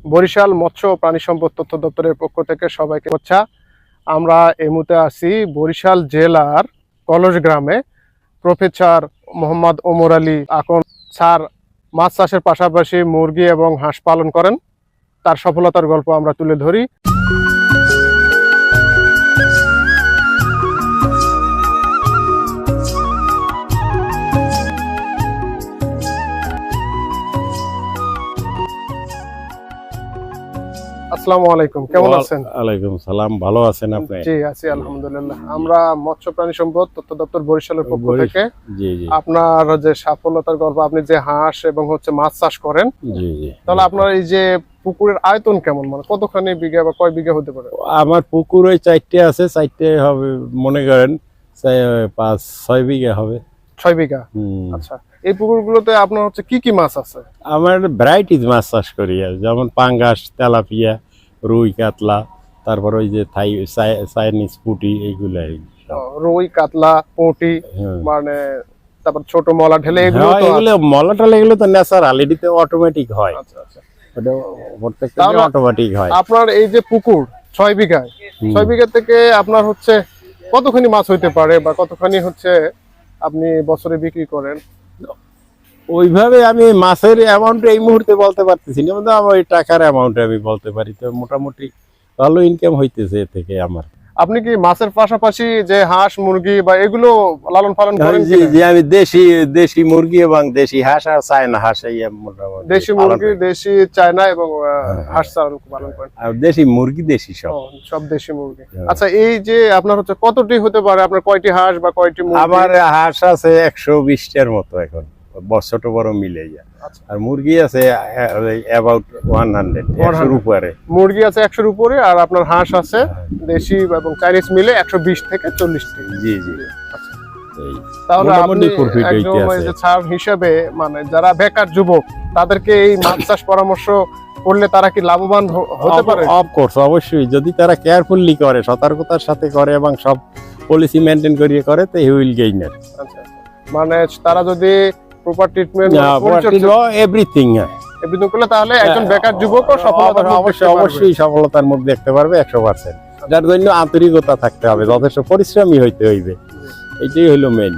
বরিশাল মৎস্য ও প্রাণী সম্পদ তথ্য দপ্তরের পক্ষ থেকে সবাইকে শুভেচ্ছা। আমরা এই মুহূর্তে আছি বরিশাল জেলার কলস গ্রামে। প্রফেসর মোহাম্মদ ওমর আলী আকন স্যার মাছ চাষের পাশাপাশি মুরগি এবং হাঁস পালন করেন। তার সফলতার গল্প আমরা তুলে ধরি। আসসালামু আলাইকুম, কেমন আছেন? ওয়ালাইকুম সালাম, ভালো আছেন আপনি? জি আছি আলহামদুলিল্লাহ। আমরা মৎস্য প্রাণী সম্পদ তথ্য দপ্তর বরিশালের পক্ষ থেকে জি জি আপনার যে সফলতার গল্প, আপনি যে হাঁস এবং মাছ চাষ করেন, জি জি তাহলে আপনার এই যে পুকুরের আয়তন কেমন, মানে কতখানি বিঘা বা কয় বিঘা হতে পারে? আমার পুকুর ওই 4টে আছে, 4টে হবে মনে করেন 5-6 বিঘা হবে। 6 বিঘা। আচ্ছা, এই পুকুরগুলোতে আপনার কি কি মাছ আছে? আমার ভ্যারাইটিজ মাছ চাষ করি, যেমন পাঙ্গাস, তেলাপিয়া, রুই, কাতলা, তারপর ওই যে থাই চাইনিজ পুঁটি, এইগুলাই। রুই, কাতলা, পুঁটি, মানে তারপর ছোট মলা ঢেলে, এগুলো মলা টলা এগুলো তো ন্যাচারাল, এটিতে অটোমেটিক হয়। আচ্ছা আচ্ছা, ওটা প্রত্যেকটা অটোমেটিক হয়। আপনার এই যে পুকুর 6 বিঘা, 6 বিঘা থেকে আপনার কতখানি মাছ হইতে পারে বা কতখানি আপনি বছরে বিক্রি করেন? ওইভাবে আমি মাছের অ্যামাউন্ট এই মুহূর্তে বলতে পারতেছি না, কিন্তু আমার ওই টাকার অ্যামাউন্ট আমি বলতে পারি। তো মোটামুটি ভালো ইনকাম হইতেছে এ থেকে আমার। আপনি কি মাছের পাশাপাশি যে হাঁস মুরগি বা এগুলো লালন পালন করেন? জি, আমি দেশি মুরগি এবং দেশি হাঁস আর চায়না হাঁস, এই মোটামুটি দেশি মুরগি, দেশি চায়না এবং হাঁস পালন করেন। আর দেশি মুরগি, দেশি সব দেশি মুরগি। আচ্ছা, এই যে আপনার কতটি হতে পারে, আপনার কয়টি হাঁস বা কয়টি মুরগি? আমার হাঁস আছে 120টার মতো এখন, ছোট বড় মিলে যায়। আর মুরগি আছে অ্যাবাউট 100 উপরে। মুরগি আছে 100-র উপরে, আর আপনার হাঁস আছে দেশি এবং চাইনিজ মিলে 120 থেকে 40টি। জি জি। তাহলে আপনি একজন ছাড় হিসেবে, মানে যারা বেকার যুবক, তাদেরকে এই মাছ চাষ পরামর্শ করলে তারা কি লাভবান হতে পারে? অফকোর্স, অবশ্যই। যদি তারা কেয়ারফুলি করে, সতর্কতার সাথে করে এবং সব পলিসি মেইনটেইন করিয়ে করে, তো হি উইল গেইনার। আচ্ছা, মানে তারা যদি প্রপার ট্রিটমেন্ট, এভরিথিং করলে, তাহলে একজন বেকার যুবকও অবশ্যই সফলতার মুখ দেখতে পারবে 100%। যার জন্য আন্তরিকতা থাকতে হবে, যথেষ্ট পরিশ্রমী হইতে হইবে, এইটাই হলো মেইন।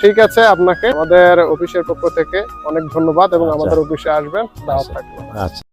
ঠিক আছে, আপনাকে আমাদের অফিসের পক্ষ থেকে অনেক ধন্যবাদ এবং আমাদের অফিসে আসবেন। আচ্ছা।